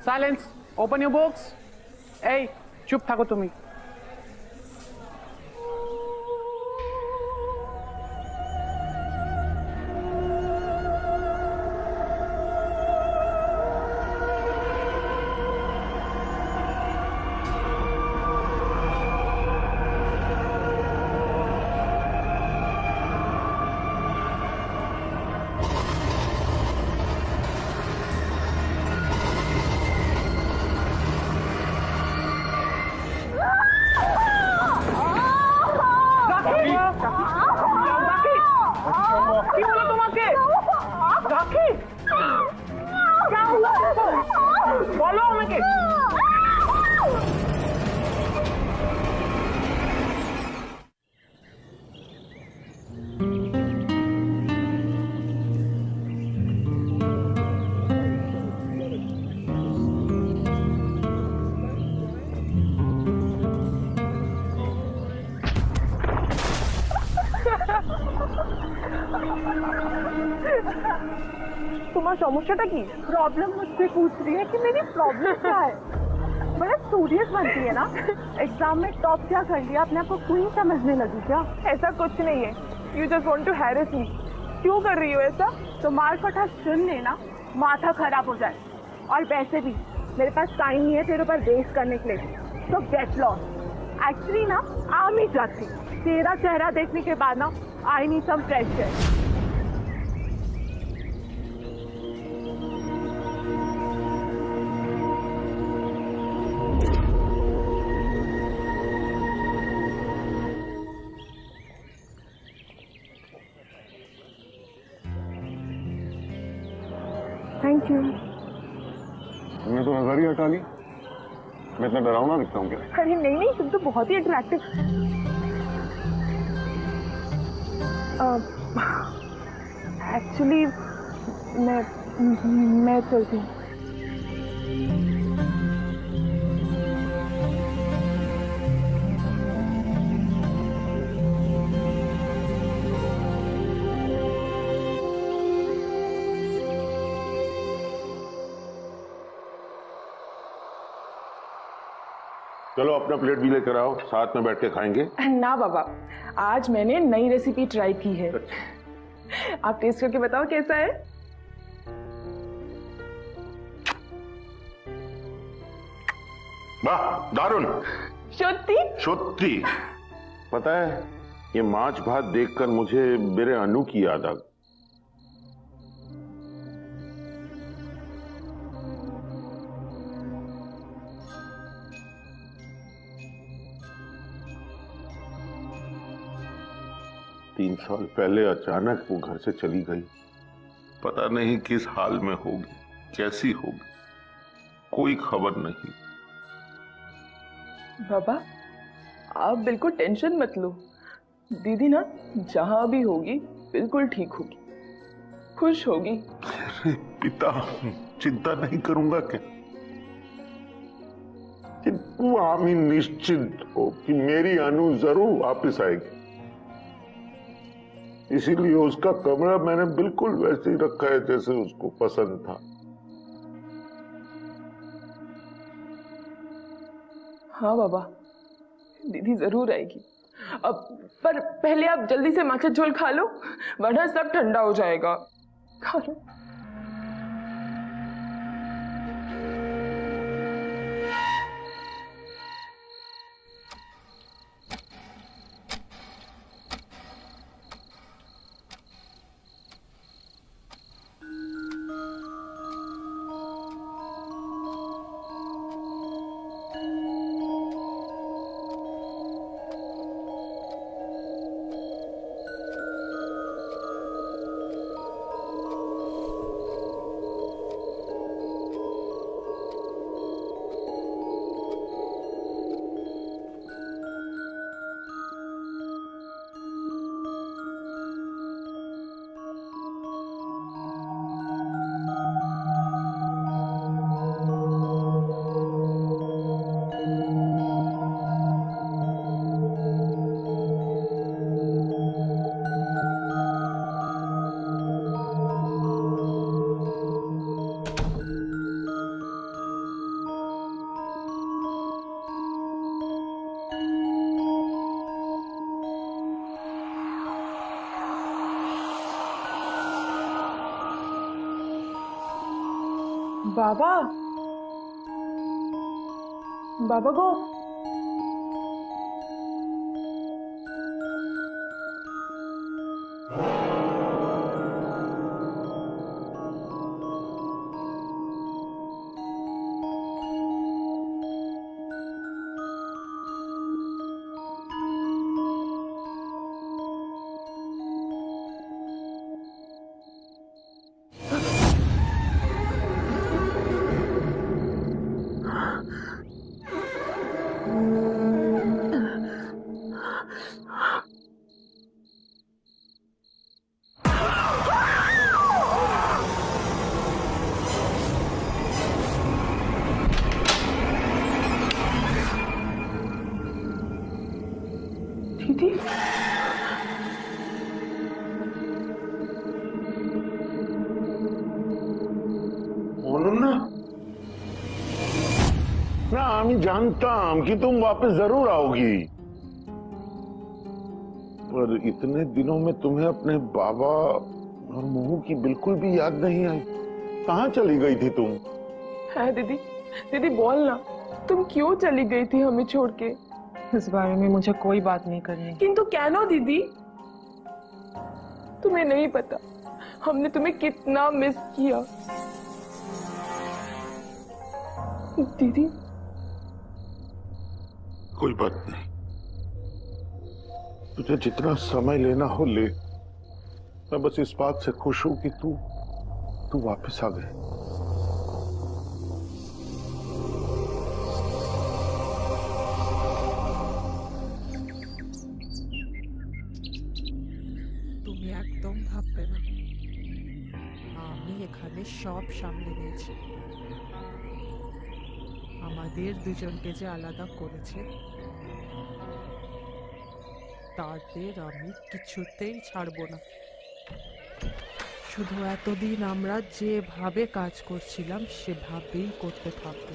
Silence, open your books. এই চুপ থাকো তুমি। কি হলো তোমাকে? রাখি, বলো আমাকে। तुम्हारा समस्या की प्रॉब्लम मुझसे पूछ रही है कि मेरी प्रॉब्लम क्या है। बड़ा सीरियस बनती है ना। एग्जाम में टॉप क्या कर लिया, अपने आप को क्वीन समझने लगी क्या? ऐसा कुछ नहीं है। You just want to harass me. क्यों कर रही हो ऐसा? तो मार फटा सुन लेना, माथा खराब हो जाए। और वैसे भी मेरे पास टाइम नहीं है तेरे ऊपर रेस करने के लिए, तो गेट लॉस्ट। एक्चुअली ना आ नहीं जाती, तेरा चेहरा देखने के बाद ना I need some fresh air. Thank you. तुमने तो नजर ही हटा ली। मैं इतना डरावना दिखता हूँ क्या? अरे नहीं नहीं, तुम तो बहुत ही अट्रैक्टिव। एक्चुअली मैं चलती हूँ। चलो अपना प्लेट भी लेकर आओ, साथ में बैठ के खाएंगे। ना बाबा, आज मैंने नई रेसिपी ट्राई की है। आप टेस्ट करके बताओ कैसा है। वाह, दारुण। सच्ची सच्ची। पता है, ये माछ भात देखकर मुझे मेरे अनु की याद आ गई। तीन साल पहले अचानक वो घर से चली गई। पता नहीं किस हाल में होगी, कैसी होगी, कोई खबर नहीं। बाबा, आप बिल्कुल टेंशन मत लो। दीदी ना जहां भी होगी बिल्कुल ठीक होगी, खुश होगी। अरे पिता, चिंता नहीं करूंगा क्या? तू आमी निश्चिंत हो कि मेरी अनु जरूर वापस आएगी। इसीलिए उसका कमरा मैंने बिल्कुल वैसे ही रखा है जैसे उसको पसंद था। हाँ बाबा, दीदी जरूर आएगी। अब पर पहले आप जल्दी से माछा झोल खा लो, वरना सब ठंडा हो जाएगा। खा लो। बाबा, बाबा को दीदी, অনন্যা, না আমি জানতাম कि तुम वापस जरूर आओगी, पर इतने दिनों में तुम्हें अपने बाबा और मोहू की बिल्कुल भी याद नहीं आई। कहाँ चली गई थी तुम? है दीदी, दीदी बोल ना, तुम क्यों चली गई थी हमें छोड़ के? इस बारे में मुझे कोई बात नहीं करनी। किंतु कैनो दीदी, तुम्हें नहीं पता हमने तुम्हें कितना मिस किया। दीदी, कोई बात नहीं, तुझे जितना समय लेना हो ले। मैं बस इस बात से खुश हूं कि तू वापस आ गई। তুমি একদম ভাববে না, আমি এখানে সব সামলে নিয়েছি। আমাদের দুজনকে যে আলাদা করেছে তাদের আমি কিছুতেই ছাড়বো না। শুধু এতদিন আমরা যেভাবে কাজ করছিলাম সেভাবেই করতে থাকবো।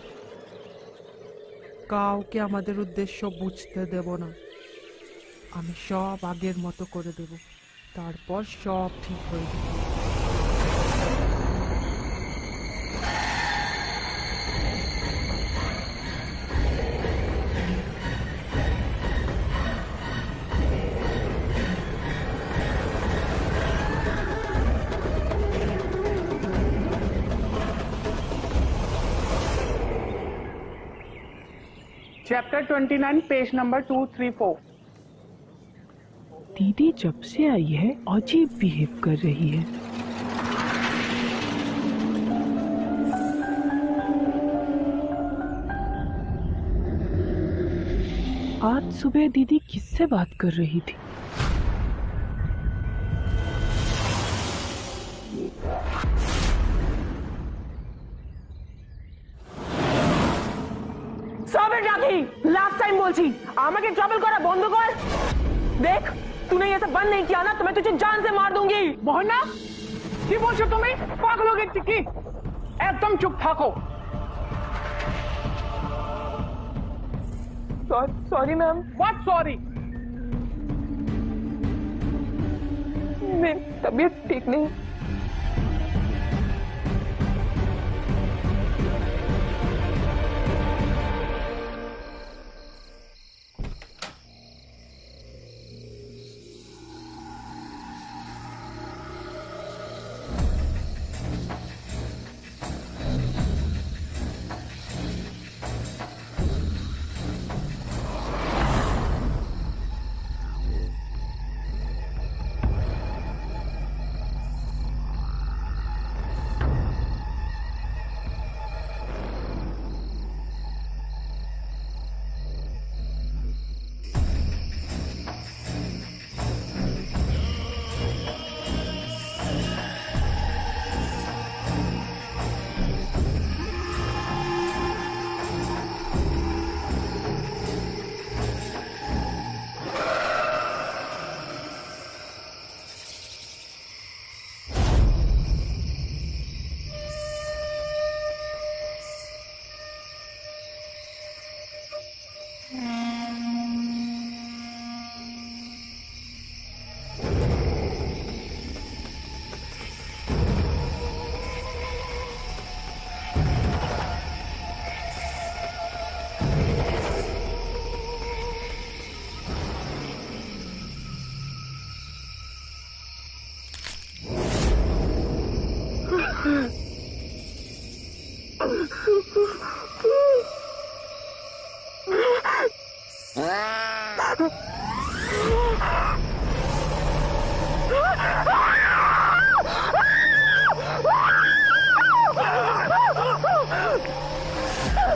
কাউকে আমাদের উদ্দেশ্য বুঝতে দেব না। আমি সব আগের মতো করে দেব, তারপর সব ঠিক হয়ে যাবে। Chapter 29 page number 234। दीदी जब से आई है अजीब बिहेव कर रही है। आज सुबह दीदी किससे बात कर रही थी? लास्ट टाइम बोलছি আমাকে ट्रबल करा बंद कर। देख, तूने ये सब बंद नहीं किया ना तो मैं तुझे जान से मार दूंगी। मोहना, কি বলছো তুমি? পাগল হয়ে গেছো কি? একদম চুপ থাকো। Sorry ma'am. What sorry? मेरी तबीयत ठीक नहीं।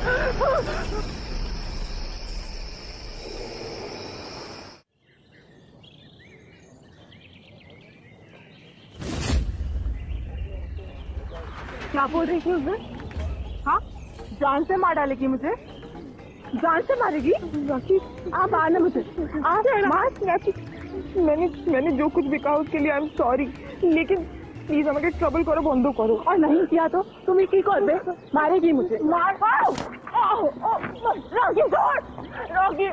क्या बोल रही थी उस दिन? हाँ, जान से मार डालेगी मुझे, जान से मारेगी। राखी आप आना मुझे, आप मार। राखी मैंने जो कुछ भी कहा उसके लिए आई एम सॉरी, लेकिन प्लीज हमें ट्रबल करो बंद करो। और नहीं किया तो तुम ही की कर दे, मारेगी मुझे। मार राखी छोड़, राखी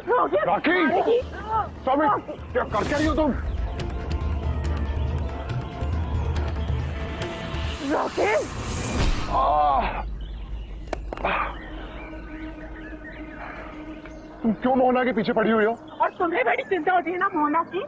राखी स्वामी क्या कर रही हो तुम? राखी तुम क्यों मोहना के पीछे पड़ी हुई हो? और तुम्हें बड़ी चिंता होती है ना मोहना की।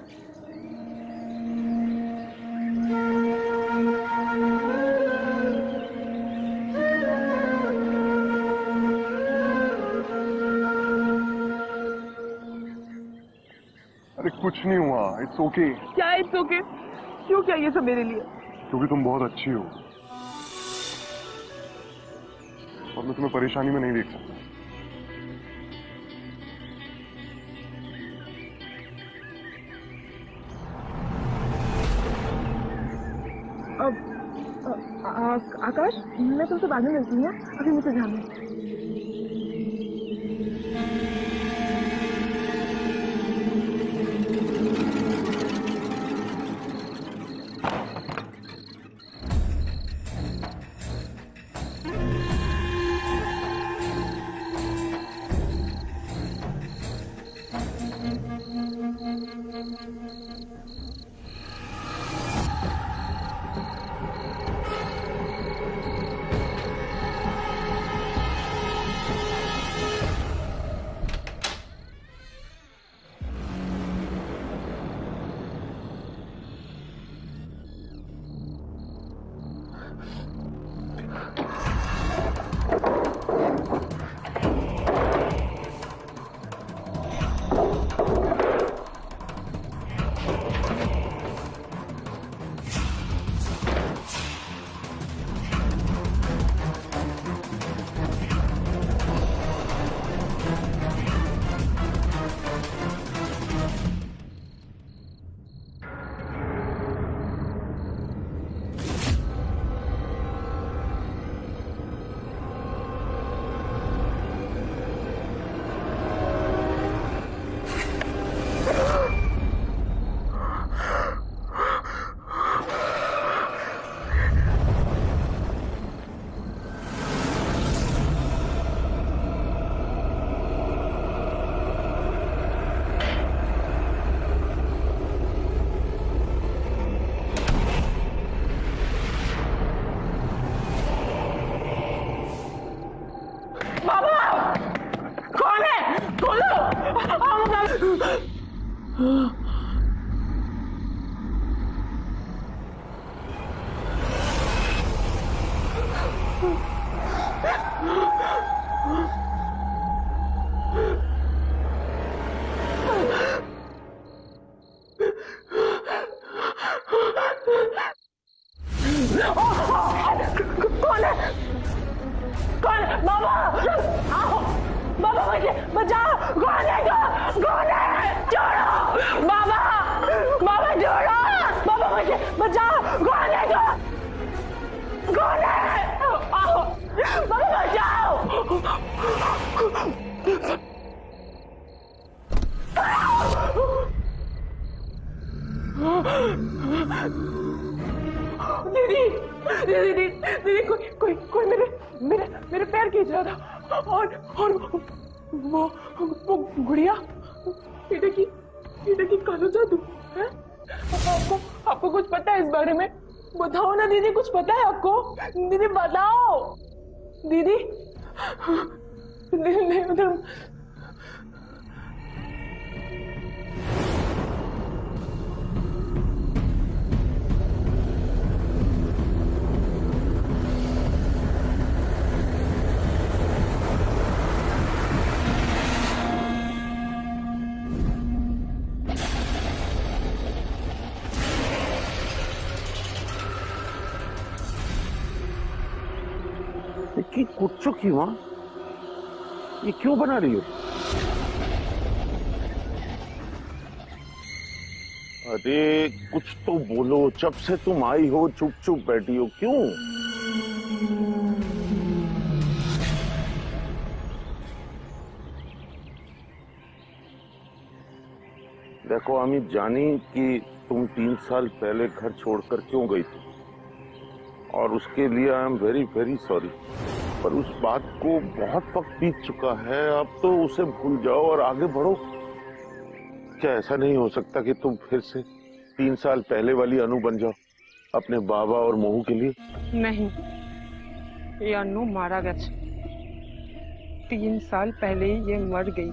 अरे कुछ नहीं हुआ, इट्स ओके। क्या इट्स ओके? क्यों क्या ये सब मेरे लिए? क्योंकि तुम बहुत अच्छी हो और मैं तुम्हें परेशानी में नहीं देख सकता। आकाश, मैं तुमसे बाद में मिलती हूँ, अभी मुझे जाना है। कौन है? बाबा आओ, बाबा मुझे बचाओ। कौन है? कौन है? छोड़ो बाबा, बाबा छोड़ो, बाबा मुझे बचाओ। कौन है? कौन है? आओ बाबा बचाओ। दीदी दीदी दीदी दीदी कोई मेरे पैर खींच रहा था और वो गुड़िया बेटे की कालो जादू है। आपको कुछ पता है इस बारे में? बताओ ना दीदी, कुछ पता है आपको? दीदी बताओ दीदी। उधर কি করছো কি মা? ये क्यों बना रही हो? अरे कुछ तो बोलो, जब से तुम आई हो चुप चुप बैठी हो, क्यों? देखो अमित, जानी कि तुम 3 साल पहले घर छोड़कर क्यों गई थी, और उसके लिए I am very very sorry. पर उस बात को बहुत वक्त बीत चुका है, अब तो उसे भूल जाओ और आगे बढ़ो। क्या ऐसा नहीं हो सकता कि तुम फिर से 3 साल पहले वाली अनु बन जाओ अपने बाबा और मोहू के लिए? नहीं, ये अनु मारा गया। 3 साल पहले ही ये मर गई।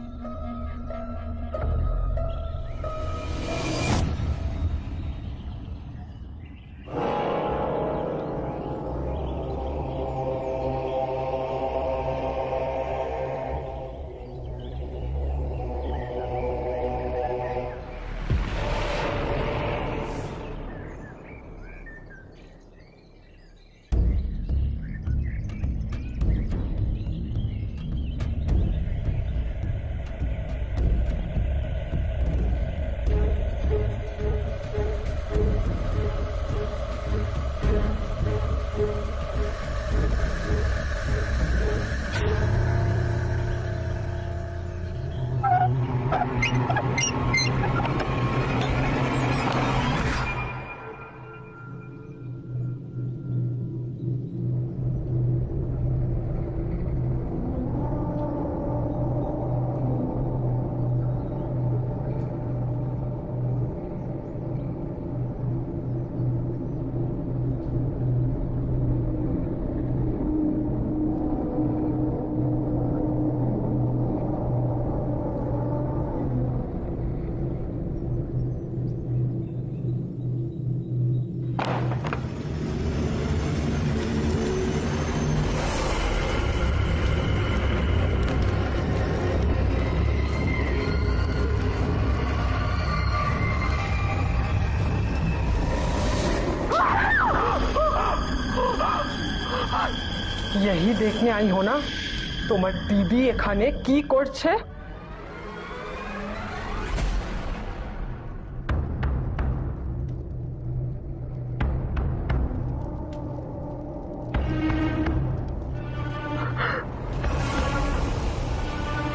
यही देखने आई हो ना তোমার দিদি এখানে কি করছে?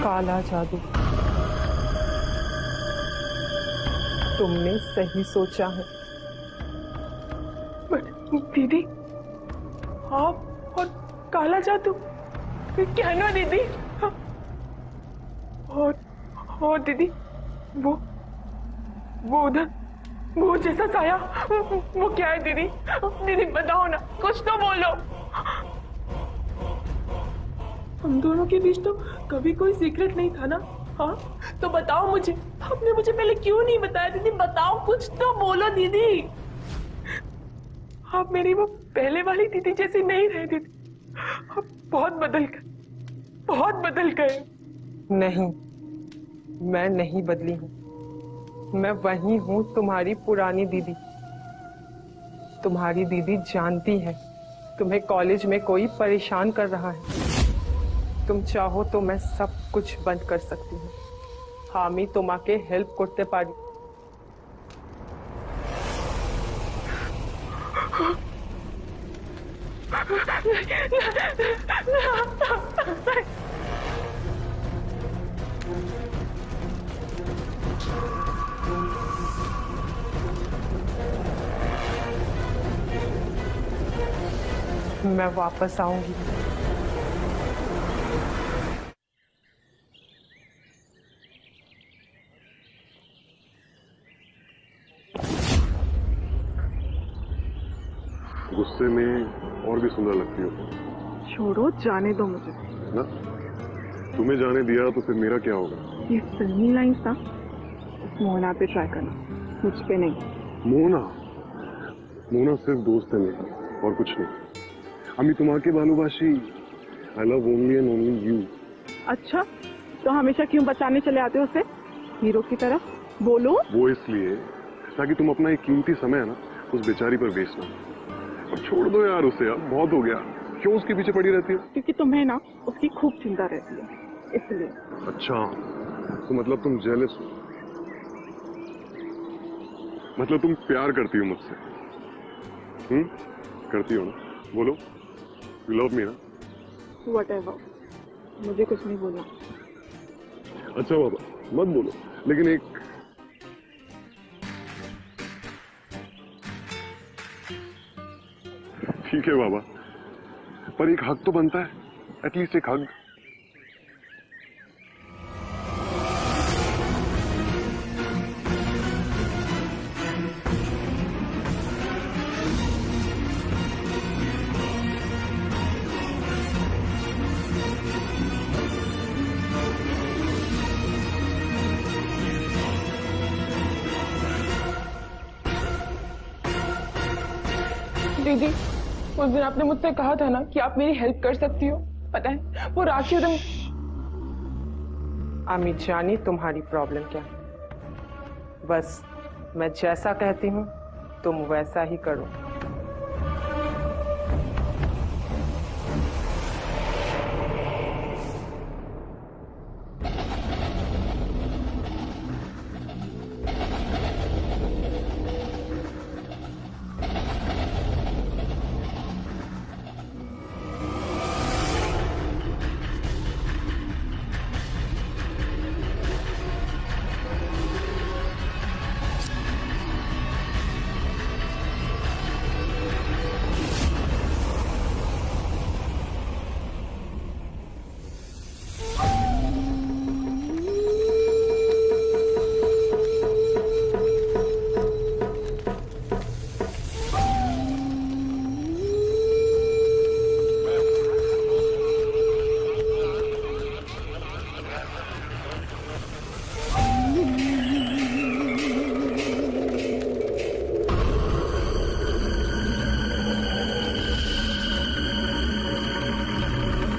काला जादू। तुमने सही सोचा है। दीदी आप और काला जादू क्या ना दीदी? और दीदी वो उधर वो जैसा साया वो क्या है दीदी? दीदी बताओ ना, कुछ तो बोलो। हम दोनों के बीच तो कभी कोई सीक्रेट नहीं था ना? हाँ तो बताओ मुझे, आपने मुझे पहले क्यों नहीं बताया? दीदी बताओ, कुछ तो बोलो दीदी। आप मेरी वो पहले वाली दीदी जैसी नहीं रहे दीदी, आप बहुत बदल गए। नहीं, मैं नहीं बदली हूँ, मैं वही हूँ, तुम्हारी पुरानी दीदी। तुम्हारी दीदी जानती है तुम्हें कॉलेज में कोई परेशान कर रहा है। तुम चाहो तो मैं सब कुछ बंद कर सकती हूँ। हामी तुम्हाके हेल्प करते पारी। मैं वापस आऊंगी। गुस्से में और भी सुंदर लगती हो। छोड़ो, जाने दो मुझे ना, तुम्हें जाने दिया तो फिर मेरा क्या होगा? ये फिल्मी लाइन्स था, मोना पे ट्राई करना, मुझ पे नहीं। मोना सिर्फ दोस्त है मेरी, और कुछ नहीं। अमी तुम्हारे भालोबाशी, I love only and only you. अच्छा, तो हमेशा क्यों बचाने चले आते हो उसे हीरो की तरह? बोलो। वो इसलिए ताकि तुम अपना एक कीमती समय है ना उस बेचारी पर वेस्ट ना। अब छोड़ दो यार उसे, अब बहुत हो गया। क्यों उसके पीछे पड़ी रहती हो? क्योंकि तुम्हें ना उसकी खूब चिंता रहती है, इसलिए। अच्छा, तो मतलब तुम जेलस हो, मतलब तुम प्यार करती हो मुझसे? करती हो ना? बोलो, यू लव मी ना? Whatever, मुझे कुछ नहीं बोलना। अच्छा बाबा, मत बोलो, लेकिन एक ठीक है बाबा, पर एक हक तो बनता है, एटलीस्ट एक हक। दीदी, उस दिन आपने मुझसे कहा था ना कि आप मेरी हेल्प कर सकती हो। पता है वो राखी तुम। अमित जानी तुम्हारी प्रॉब्लम क्या है? बस मैं जैसा कहती हूँ तुम वैसा ही करो।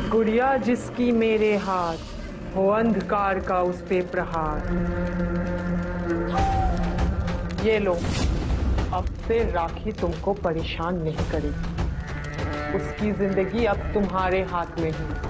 गुड़िया जिसकी मेरे हाथ, हो अंधकार का उस पे प्रहार। ये लो, अब से राखी तुमको परेशान नहीं करेगी। उसकी जिंदगी अब तुम्हारे हाथ में है।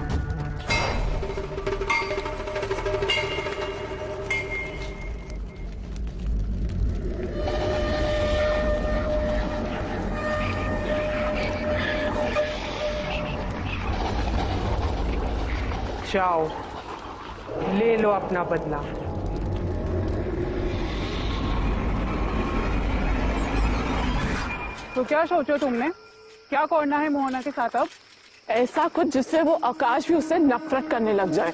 जाओ, ले लो अपना बदला। तो क्या सोचो तुमने, क्या करना है मोहना के साथ अब? ऐसा कुछ जिससे वो आकाश भी उससे नफरत करने लग जाए।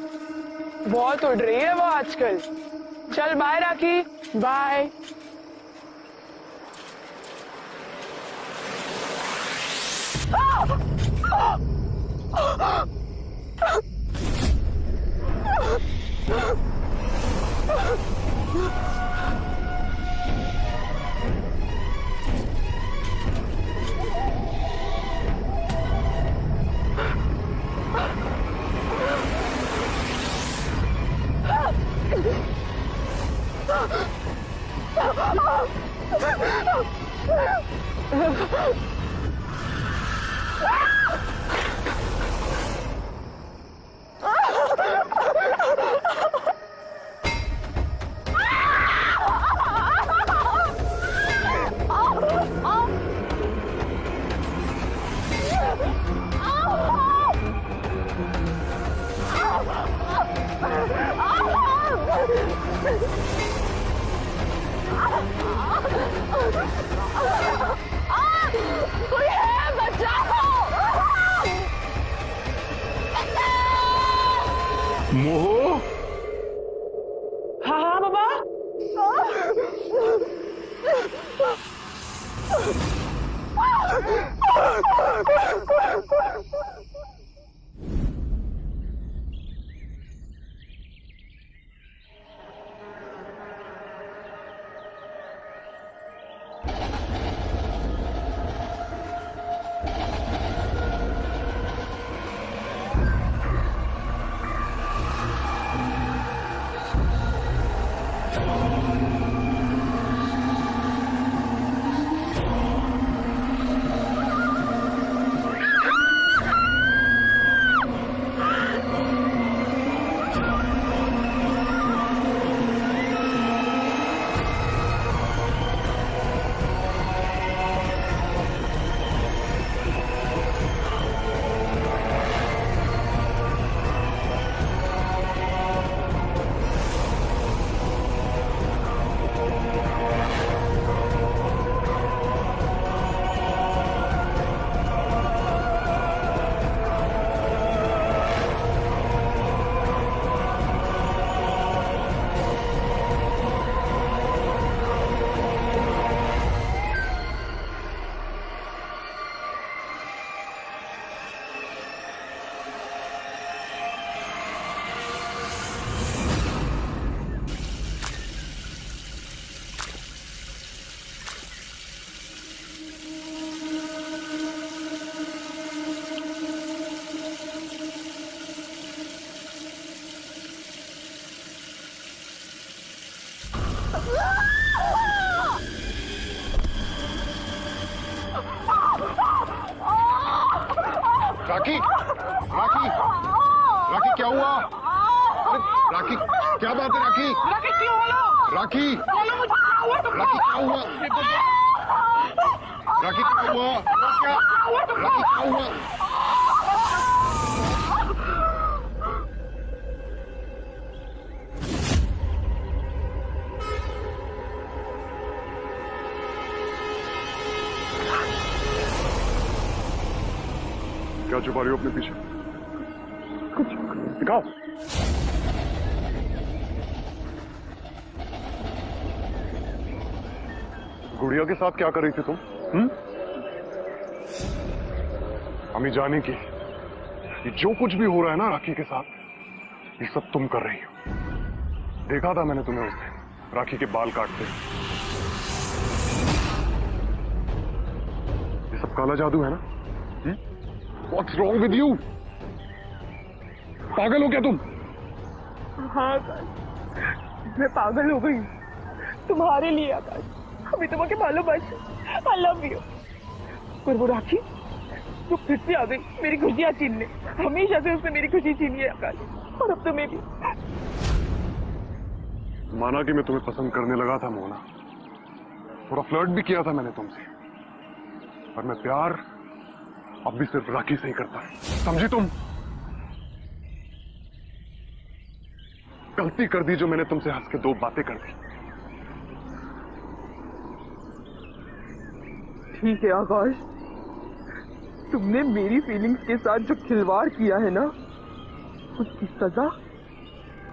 बहुत उड़ रही है वो आजकल। चल बाय राखी। बाय। कोई है, बचाओ! मोह, हाँ हाँ बाबा। राखी, राखी, राखी क्या हुआ? अरे राखी, क्या बात है राखी? राखी क्यों बोलो? राखी, बोलो मुझे क्या हुआ तुमको? राखी क्या हुआ? राखी क्या हुआ? क्या? राखी क्या हुआ? क्या छुपा रही हो अपने पीछे? कुछ दिखाओ। गुड़िया के साथ क्या कर रही थी तुम? हमें जाने की ये जो कुछ भी हो रहा है ना राखी के साथ, ये सब तुम कर रही हो। देखा था मैंने तुम्हें उस दिन राखी के बाल काटते। ये सब काला जादू है ना? What's wrong with you? पागल हो क्या तुम? हाँ आकाश, मैं पागल हो गई तुम्हारे लिए आकाश। अभी तुम्हें मालूम है, I love you। पर वो राखी जो फिर से आ गई मेरी खुशियाँ छीनने। हमेशा से उसने मेरी खुशी छीनी है आकाश, और अब तुम्हें भी। माना कि मैं तुम्हें पसंद करने लगा था मोना, थोड़ा फ्लर्ट भी किया था मैंने तुमसे, पर मैं प्यार अब भी सिर्फ राखी से ही करता है, समझी तुम? गलती कर दी जो मैंने तुमसे हंस के 2 बातें कर दी। ठीक है आकाश, तुमने मेरी फीलिंग्स के साथ जो खिलवाड़ किया है ना, उसकी सजा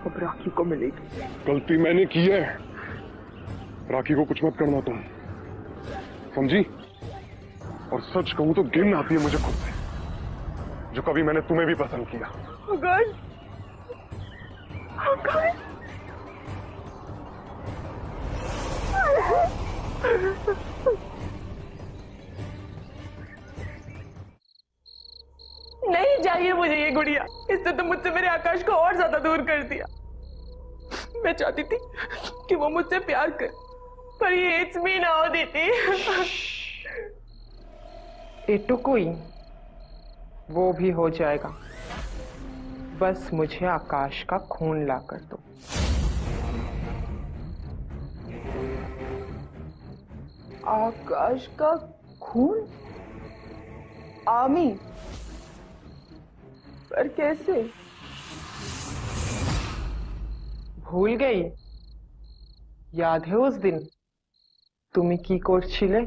अब राखी को मिलेगी। गलती मैंने की है, राखी को कुछ मत करना तुम, समझी? और सच कहूं तो घिन आती है मुझे खुद से, जो कभी मैंने तुम्हें भी पसंद किया। आकाश, आकाश, नहीं चाहिए मुझे ये गुड़िया। इसने तो मुझसे मेरे आकाश को और ज्यादा दूर कर दिया। मैं चाहती थी कि वो मुझसे प्यार करे, पर ये इट्स मी ना हो देती। एटुकुई वो भी हो जाएगा, बस मुझे आकाश का खून ला कर दो। आकाश का खून? आमी, पर कैसे? भूल गई? याद है उस दिन तुम्हें की করছিলে?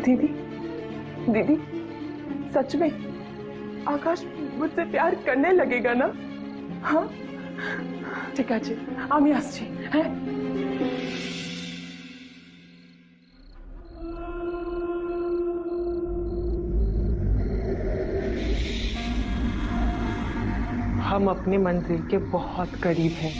दीदी, दीदी, सच में आकाश मुझसे प्यार करने लगेगा ना? हाँ ठीक है, আমি আসছি। হ্যাঁ, हम अपनी मंजिल के बहुत करीब हैं।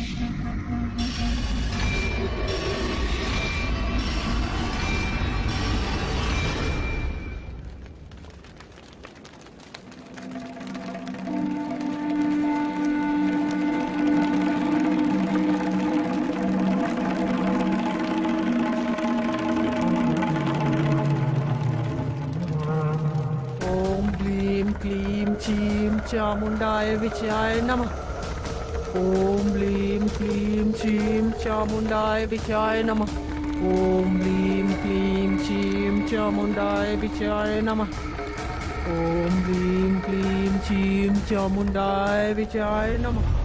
चामुंडाय विचयाय नमः। ओम ह्लीं क्लीं चीं चामुंडाय विचयाय नमः। ओम ह्लीं क्लीं चीं चामुंडाय विचयाय नमः। ओम ह्लीं क्लीं चीं चामुंडाय विचयाय नमः।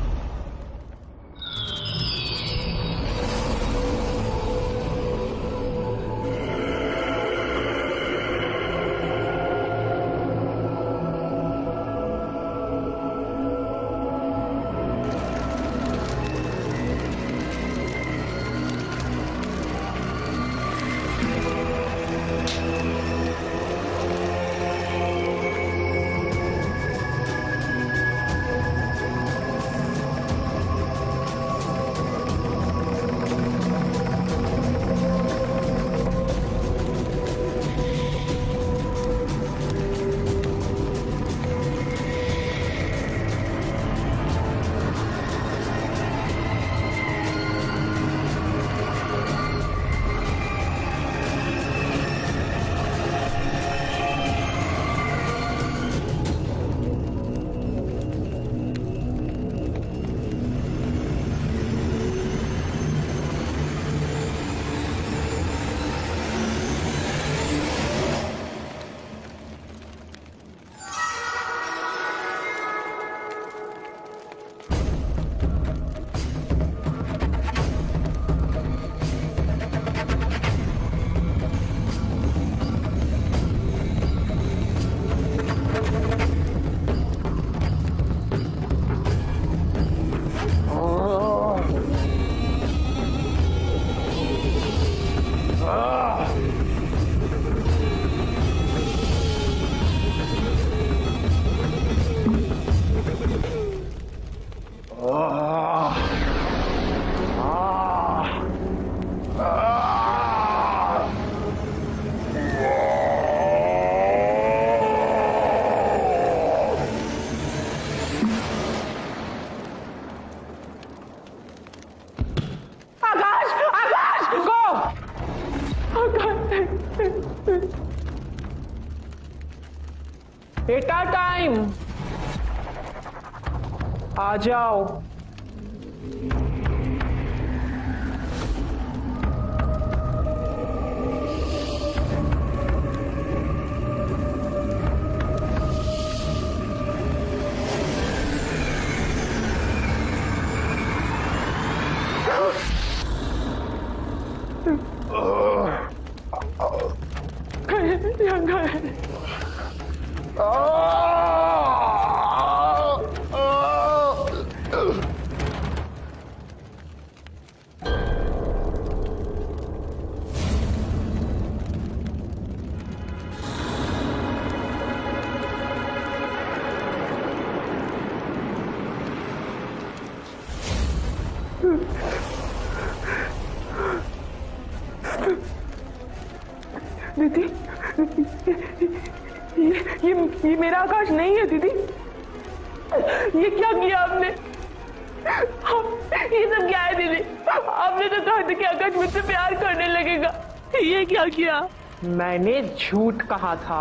बेटा टाइम, आ जाओ। दीदी, ये मेरा आकाश नहीं है दीदी। ये क्या किया आपने? ये सब क्या है दीदी? आपने तो कहा था कि आकाश मुझसे प्यार करने लगेगा। ये क्या किया? मैंने झूठ कहा था।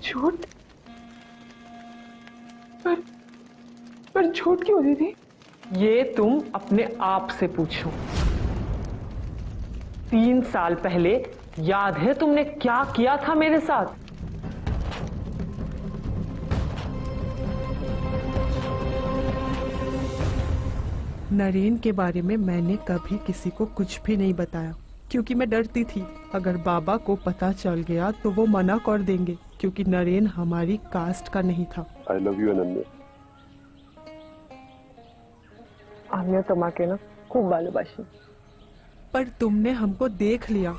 झूठ? पर झूठ क्यों दीदी? ये तुम अपने आप से पूछो। 3 साल पहले याद है तुमने क्या किया था मेरे साथ? नरेन के बारे में मैंने कभी किसी को कुछ भी नहीं बताया क्योंकि मैं डरती थी अगर बाबा को पता चल गया तो वो मना कर देंगे क्योंकि नरेन हमारी कास्ट का नहीं था। I love you Ananya. आमिया তোমাকে ना खूब ভালোবাসি। पर तुमने हमको देख लिया।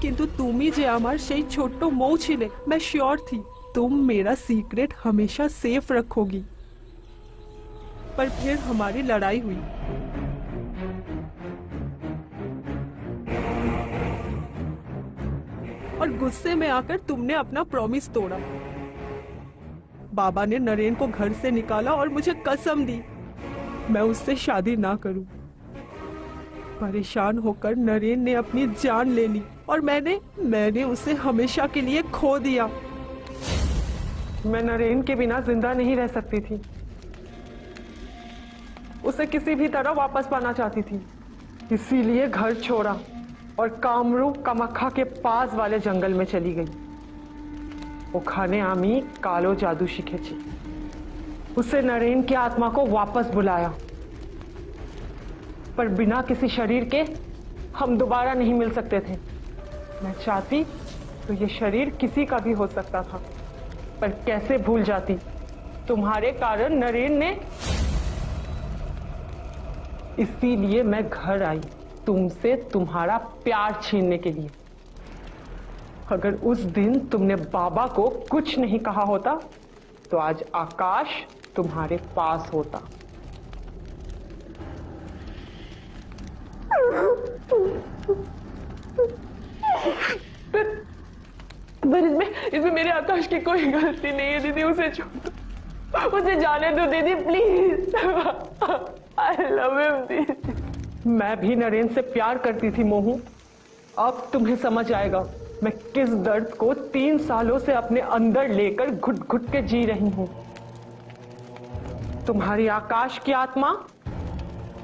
किंतु तुमी जे आमार सेई छोट्टो मौ छिले, मैं श्योर थी तुम मेरा सीक्रेट हमेशा सेफ रखोगी। पर फिर हमारी लड़ाई हुई। और गुस्से में आकर तुमने अपना प्रॉमिस तोड़ा। बाबा ने नरेन को घर से निकाला और मुझे कसम दी मैं उससे शादी ना करूं। परेशान होकर नरेन ने अपनी जान ले ली और मैंने उसे हमेशा के लिए खो दिया। मैं नरेन के बिना जिंदा नहीं रह सकती थी। उसे किसी भी तरह वापस पाना चाहती थी, इसीलिए घर छोड़ा और कामरूप कामाख्या के पास वाले जंगल में चली गई। ओखाने आमी कालो जादू शिखेची। उसे नरेन की आत्मा को वापस बुलाया, पर बिना किसी शरीर के हम दोबारा नहीं मिल सकते थे। मैं चाहती तो ये शरीर किसी का भी हो सकता था, पर कैसे भूल जाती। तुम्हारे कारण नरेन ने, इसीलिए मैं घर आई तुमसे तुम्हारा प्यार छीनने के लिए। अगर उस दिन तुमने बाबा को कुछ नहीं कहा होता तो आज आकाश तुम्हारे पास होता। पर इसमें मेरे आकाश की कोई गलती नहीं है दीदी। उसे छोड़ दो, उसे जाने दो दीदी प्लीज। आई लव हिम दीदी। मैं भी नरेन से प्यार करती थी मोहू। अब तुम्हें समझ आएगा मैं किस दर्द को 3 सालों से अपने अंदर लेकर घुट घुट के जी रही हूं। तुम्हारी आकाश की आत्मा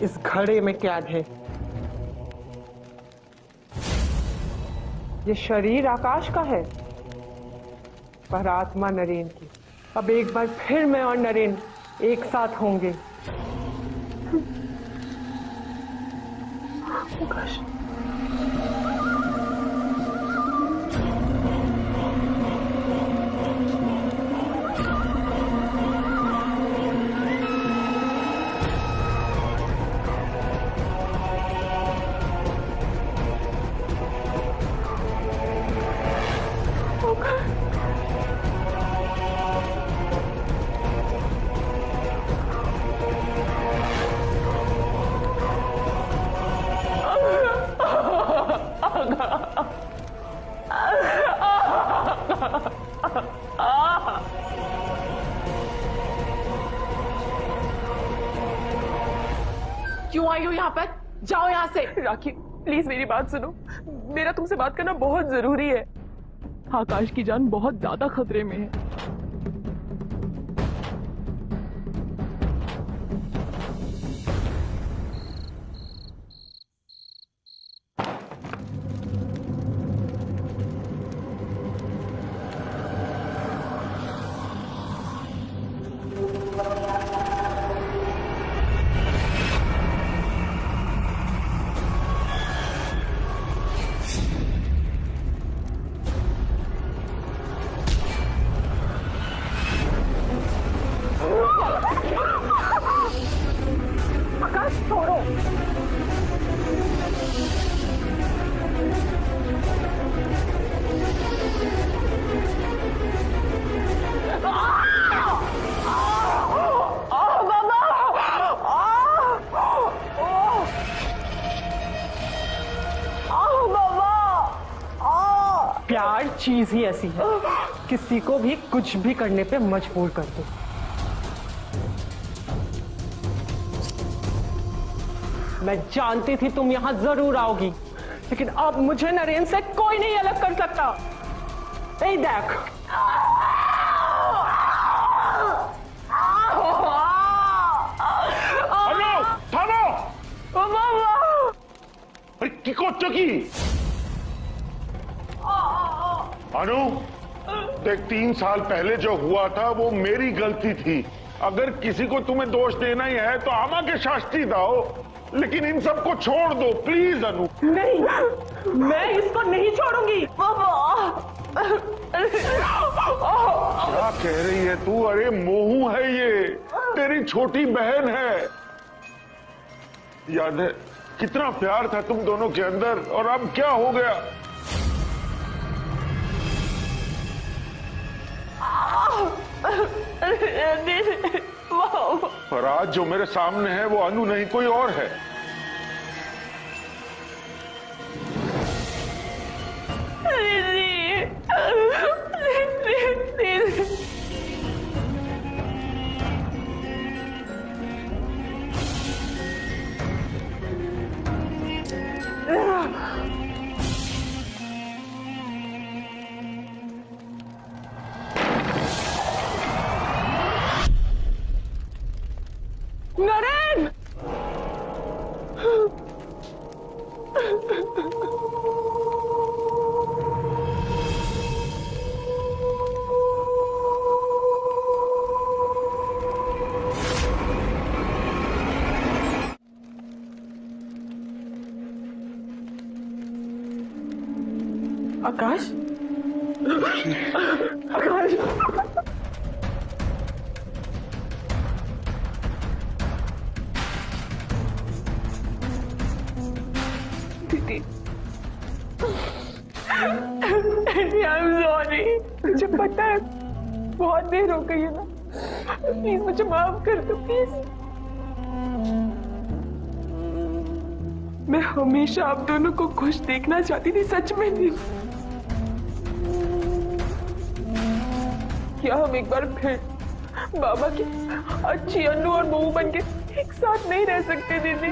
इस घड़े में कैद है। ये शरीर आकाश का है पर आत्मा नरेन की। अब एक बार फिर मैं और नरेन एक साथ होंगे। आकाश आई हो यहाँ पर? जाओ यहाँ से। राखी प्लीज मेरी बात सुनो, मेरा तुमसे बात करना बहुत जरूरी है। आकाश की जान बहुत ज्यादा खतरे में है। आकाश छोड़ो। प्यार चीज ही ऐसी है, किसी को भी कुछ भी करने पे मजबूर कर दो। मैं जानती थी तुम यहां जरूर आओगी, लेकिन अब मुझे नरेन से कोई नहीं अलग कर सकता। ए देख, अनु, देख 3 साल पहले जो हुआ था वो मेरी गलती थी। अगर किसी को तुम्हें दोष देना ही है तो आमा के शास्त्री दाओ, लेकिन इन सब को छोड़ दो प्लीज अनु। नहीं, मैं इसको नहीं छोड़ूंगी। क्या कह रही है तू? अरे मोहू है ये, तेरी छोटी बहन है। याद है कितना प्यार था तुम दोनों के अंदर, और अब क्या हो गया? और आज जो मेरे सामने है वो अनु नहीं कोई और है। नरेन! आकाश, आकाश, दीदी, आई एम सॉरी। मुझे पता है बहुत देर हो गई है ना, प्लीज मुझे माफ कर दो प्लीज। मैं हमेशा आप दोनों को खुश देखना चाहती थी, सच में नहीं। क्या हम एक बार फिर बाबा की अच्छी अनु और बहू बन के एक साथ नहीं रह सकते दीदी?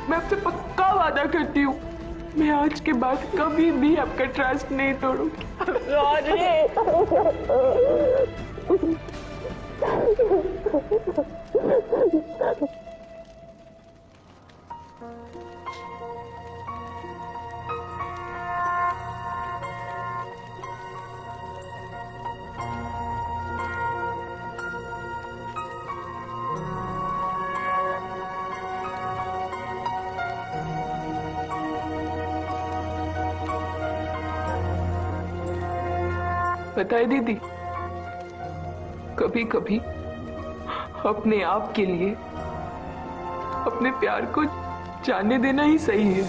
मैं आपसे पक्का वादा करती हूँ, मैं आज के बाद कभी भी आपका ट्रस्ट नहीं तोड़ूंगी। पता है दीदी, कभी कभी अपने आप के लिए अपने प्यार को जाने देना ही सही है।